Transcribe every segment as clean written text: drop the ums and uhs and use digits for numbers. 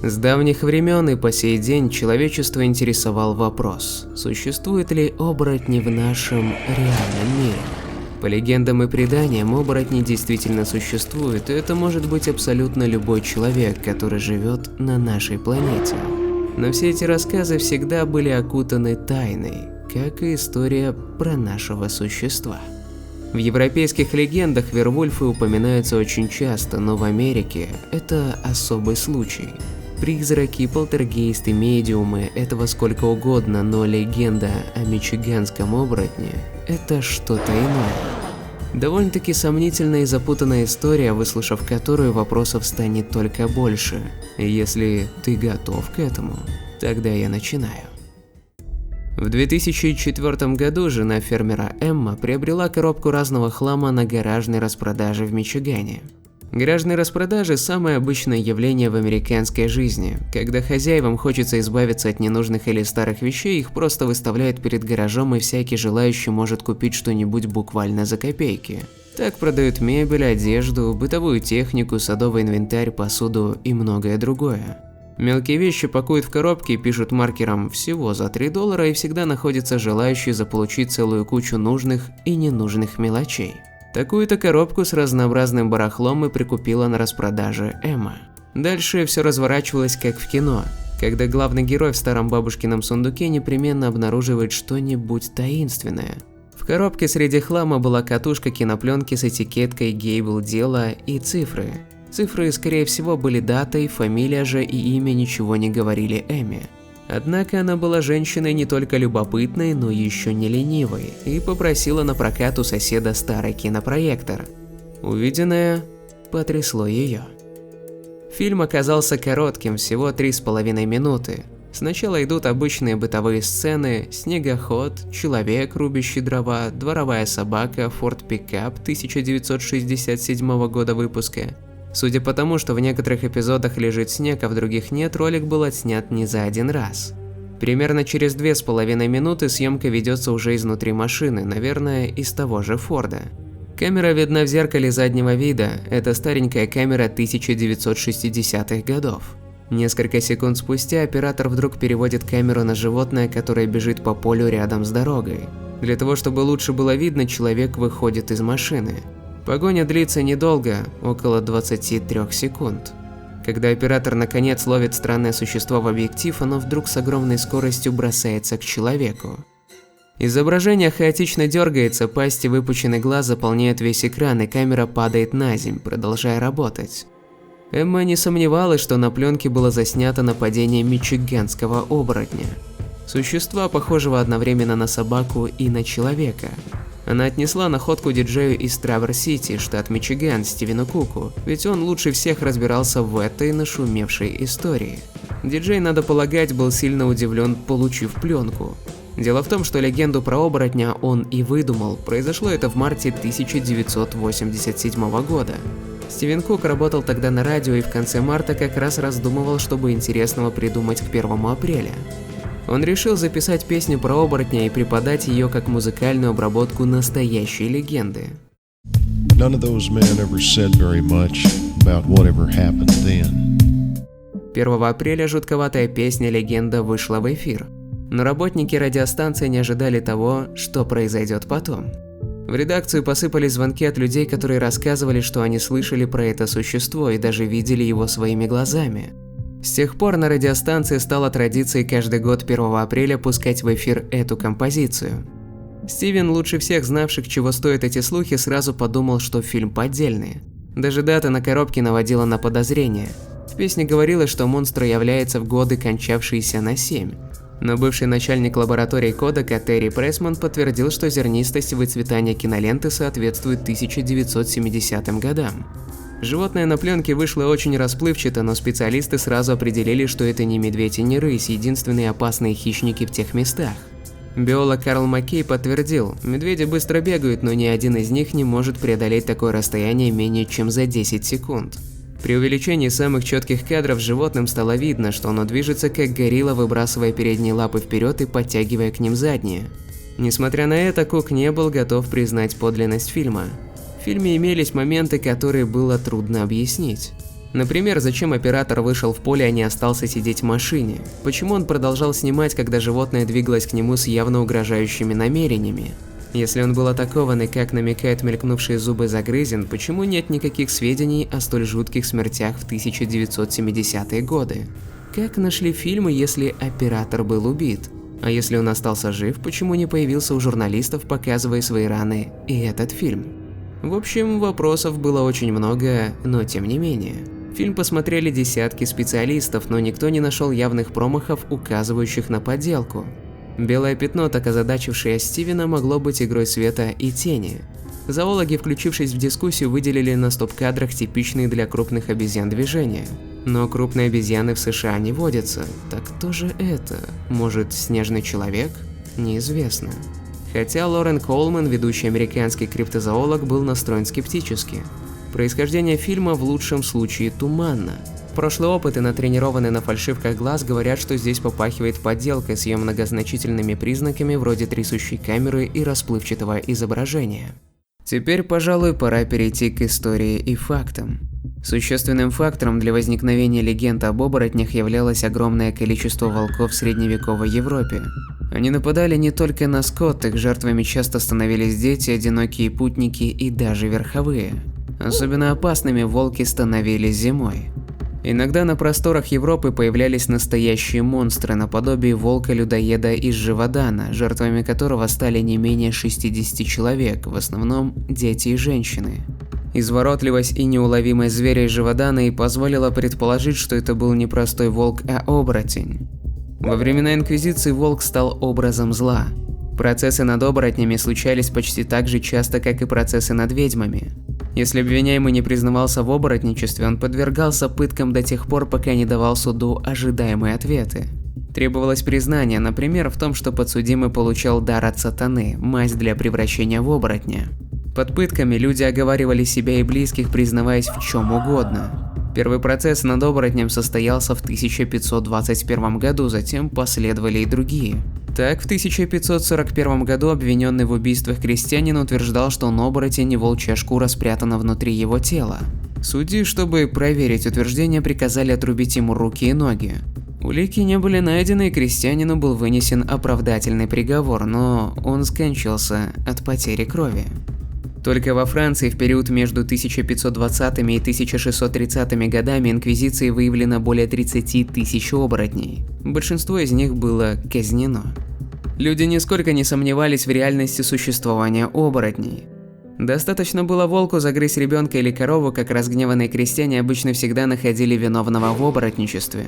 С давних времен и по сей день человечество интересовал вопрос, существуют ли оборотни в нашем реальном мире. По легендам и преданиям, оборотни действительно существуют, и это может быть абсолютно любой человек, который живет на нашей планете. Но все эти рассказы всегда были окутаны тайной, как и история про нашего существа. В европейских легендах вервольфы упоминаются очень часто, но в Америке это особый случай. Призраки, полтергейсты, медиумы – этого сколько угодно, но легенда о мичиганском оборотне – это что-то иное. Довольно-таки сомнительная и запутанная история, выслушав которую, вопросов станет только больше. И если ты готов к этому, тогда я начинаю. В 2004 году жена фермера Эмма приобрела коробку разного хлама на гаражной распродаже в Мичигане. Гаражные распродажи – самое обычное явление в американской жизни. Когда хозяевам хочется избавиться от ненужных или старых вещей, их просто выставляют перед гаражом, и всякий желающий может купить что-нибудь буквально за копейки. Так продают мебель, одежду, бытовую технику, садовый инвентарь, посуду и многое другое. Мелкие вещи пакуют в коробки и пишут маркером всего за $3, и всегда находятся желающие заполучить целую кучу нужных и ненужных мелочей. Такую-то коробку с разнообразным барахлом и прикупила на распродаже Эмма. Дальше все разворачивалось как в кино, когда главный герой в старом бабушкином сундуке непременно обнаруживает что-нибудь таинственное. В коробке среди хлама была катушка кинопленки с этикеткой «Гейбл дело» и цифры. Цифры, скорее всего, были датой, фамилия же и имя ничего не говорили Эмме. Однако она была женщиной не только любопытной, но еще не ленивой, и попросила на прокат у соседа старый кинопроектор. Увиденное потрясло ее. Фильм оказался коротким, всего 3,5 минуты. Сначала идут обычные бытовые сцены: снегоход, человек, рубящий дрова, дворовая собака, Ford Pickup 1967 года выпуска. Судя по тому, что в некоторых эпизодах лежит снег, а в других нет, ролик был отснят не за один раз. Примерно через 2,5 минуты съемка ведется уже изнутри машины, наверное, из того же Форда. Камера видна в зеркале заднего вида, это старенькая камера 1960-х годов. Несколько секунд спустя оператор вдруг переводит камеру на животное, которое бежит по полю рядом с дорогой. Для того, чтобы лучше было видно, человек выходит из машины. Погоня длится недолго, около 23 секунд. Когда оператор наконец ловит странное существо в объектив, оно вдруг с огромной скоростью бросается к человеку. Изображение хаотично дергается, пасть и выпученный глаз заполняют весь экран, и камера падает на землю, продолжая работать. Эмма не сомневалась, что на пленке было заснято нападение мичиганского оборотня. Существа, похожего одновременно на собаку и на человека. Она отнесла находку диджею из Траверс-Сити, штат Мичиган, Стивену Куку, ведь он лучше всех разбирался в этой нашумевшей истории. Диджей, надо полагать, был сильно удивлен, получив пленку. Дело в том, что легенду про оборотня он и выдумал, произошло это в марте 1987 года. Стивен Кук работал тогда на радио и в конце марта как раз раздумывал, чтобы интересного придумать к 1 апреля. Он решил записать песню про оборотня и преподать ее как музыкальную обработку настоящей легенды. 1 апреля жутковатая песня «Легенда» вышла в эфир, но работники радиостанции не ожидали того, что произойдет потом. В редакцию посыпались звонки от людей, которые рассказывали, что они слышали про это существо и даже видели его своими глазами. С тех пор на радиостанции стало традицией каждый год 1 апреля пускать в эфир эту композицию. Стивен, лучше всех знавших, чего стоят эти слухи, сразу подумал, что фильм поддельный. Даже дата на коробке наводила на подозрение. В песне говорилось, что монстр является в годы, кончавшиеся на 7. Но бывший начальник лаборатории Кодека Терри Прессман подтвердил, что зернистость выцветания киноленты соответствует 1970 годам. Животное на пленке вышло очень расплывчато, но специалисты сразу определили, что это не медведь и не рысь, единственные опасные хищники в тех местах. Биолог Карл Маккей подтвердил, медведи быстро бегают, но ни один из них не может преодолеть такое расстояние менее чем за 10 секунд. При увеличении самых четких кадров животным стало видно, что оно движется как горилла, выбрасывая передние лапы вперед и подтягивая к ним задние. Несмотря на это, Кук не был готов признать подлинность фильма. В фильме имелись моменты, которые было трудно объяснить. Например, зачем оператор вышел в поле, а не остался сидеть в машине? Почему он продолжал снимать, когда животное двигалось к нему с явно угрожающими намерениями? Если он был атакован и, как намекают мелькнувшие зубы, загрызен, почему нет никаких сведений о столь жутких смертях в 1970-е годы? Как нашли фильмы, если оператор был убит? А если он остался жив, почему не появился у журналистов, показывая свои раны и этот фильм? В общем, вопросов было очень много, но тем не менее. Фильм посмотрели десятки специалистов, но никто не нашел явных промахов, указывающих на подделку. Белое пятно, так озадачившее Стивена, могло быть игрой света и тени. Зоологи, включившись в дискуссию, выделили на стоп-кадрах типичные для крупных обезьян движения. Но крупные обезьяны в США не водятся. Так кто же это? Может, снежный человек? Неизвестно. Хотя Лорен Колман, ведущий американский криптозоолог, был настроен скептически. Происхождение фильма в лучшем случае туманно. Прошлые опыты, натренированные на фальшивках глаз, говорят, что здесь попахивает подделкой с ее многозначительными признаками вроде трясущей камеры и расплывчатого изображения. Теперь, пожалуй, пора перейти к истории и фактам. Существенным фактором для возникновения легенд об оборотнях являлось огромное количество волков в средневековой Европе. Они нападали не только на скот, их жертвами часто становились дети, одинокие путники и даже верховые. Особенно опасными волки становились зимой. Иногда на просторах Европы появлялись настоящие монстры наподобие волка-людоеда из Живодана, жертвами которого стали не менее 60 человек, в основном дети и женщины. Изворотливость и неуловимость зверя из Живодана и позволила предположить, что это был не простой волк, а оборотень. Во времена Инквизиции волк стал образом зла. Процессы над оборотнями случались почти так же часто, как и процессы над ведьмами. Если обвиняемый не признавался в оборотничестве, он подвергался пыткам до тех пор, пока не давал суду ожидаемые ответы. Требовалось признание, например, в том, что подсудимый получал дар от сатаны, мазь для превращения в оборотня. Под пытками люди оговаривали себя и близких, признаваясь в чем угодно. Первый процесс над оборотнем состоялся в 1521 году, затем последовали и другие. Так, в 1541 году обвиненный в убийствах крестьянин утверждал, что он оборотень и волчья шкура спрятана внутри его тела. Судьи, чтобы проверить утверждение, приказали отрубить ему руки и ноги. Улики не были найдены, и крестьянину был вынесен оправдательный приговор, но он скончался от потери крови. Только во Франции в период между 1520 и 1630 годами инквизицией выявлено более 30 тысяч оборотней. Большинство из них было казнено. Люди нисколько не сомневались в реальности существования оборотней. Достаточно было волку загрызть ребенка или корову, как разгневанные крестьяне обычно всегда находили виновного в оборотничестве.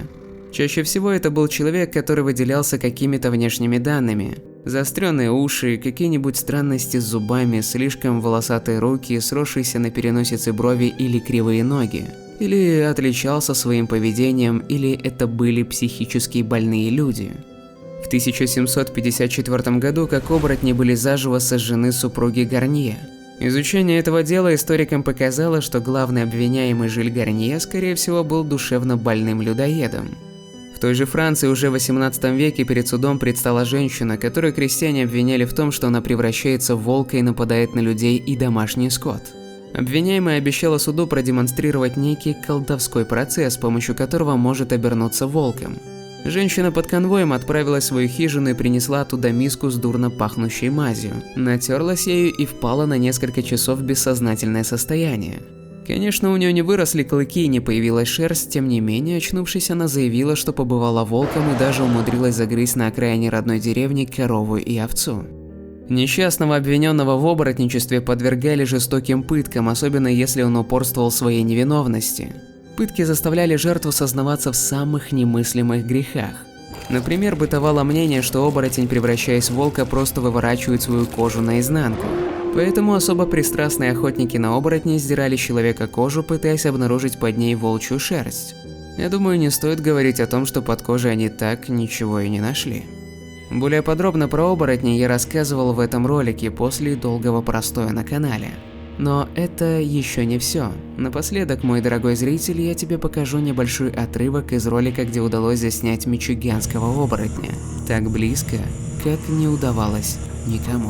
Чаще всего это был человек, который выделялся какими-то внешними данными. Заостренные уши, какие-нибудь странности с зубами, слишком волосатые руки, сросшиеся на переносице брови или кривые ноги. Или отличался своим поведением, или это были психически больные люди. В 1754 году как оборотни были заживо сожжены супруги Гарнье. Изучение этого дела историкам показало, что главный обвиняемый Жиль Гарнье, скорее всего, был душевно больным людоедом. В той же Франции уже в 18 веке перед судом предстала женщина, которую крестьяне обвиняли в том, что она превращается в волка и нападает на людей и домашний скот. Обвиняемая обещала суду продемонстрировать некий колдовской процесс, с помощью которого может обернуться волком. Женщина под конвоем отправилась в свою хижину и принесла оттуда миску с дурно пахнущей мазью, натерлась ею и впала на несколько часов в бессознательное состояние. Конечно, у нее не выросли клыки и не появилась шерсть, тем не менее, очнувшись, она заявила, что побывала волком и даже умудрилась загрызть на окраине родной деревни корову и овцу. Несчастного обвиненного в оборотничестве подвергали жестоким пыткам, особенно если он упорствовал в своей невиновности. Пытки заставляли жертву сознаваться в самых немыслимых грехах. Например, бытовало мнение, что оборотень, превращаясь в волка, просто выворачивает свою кожу наизнанку. Поэтому особо пристрастные охотники на оборотней сдирали с человека кожу, пытаясь обнаружить под ней волчью шерсть. Я думаю, не стоит говорить о том, что под кожей они так ничего и не нашли. Более подробно про оборотней я рассказывал в этом ролике после долгого простоя на канале. Но это еще не все. Напоследок, мой дорогой зритель, я тебе покажу небольшой отрывок из ролика, где удалось заснять мичиганского оборотня. Так близко, как не удавалось никому.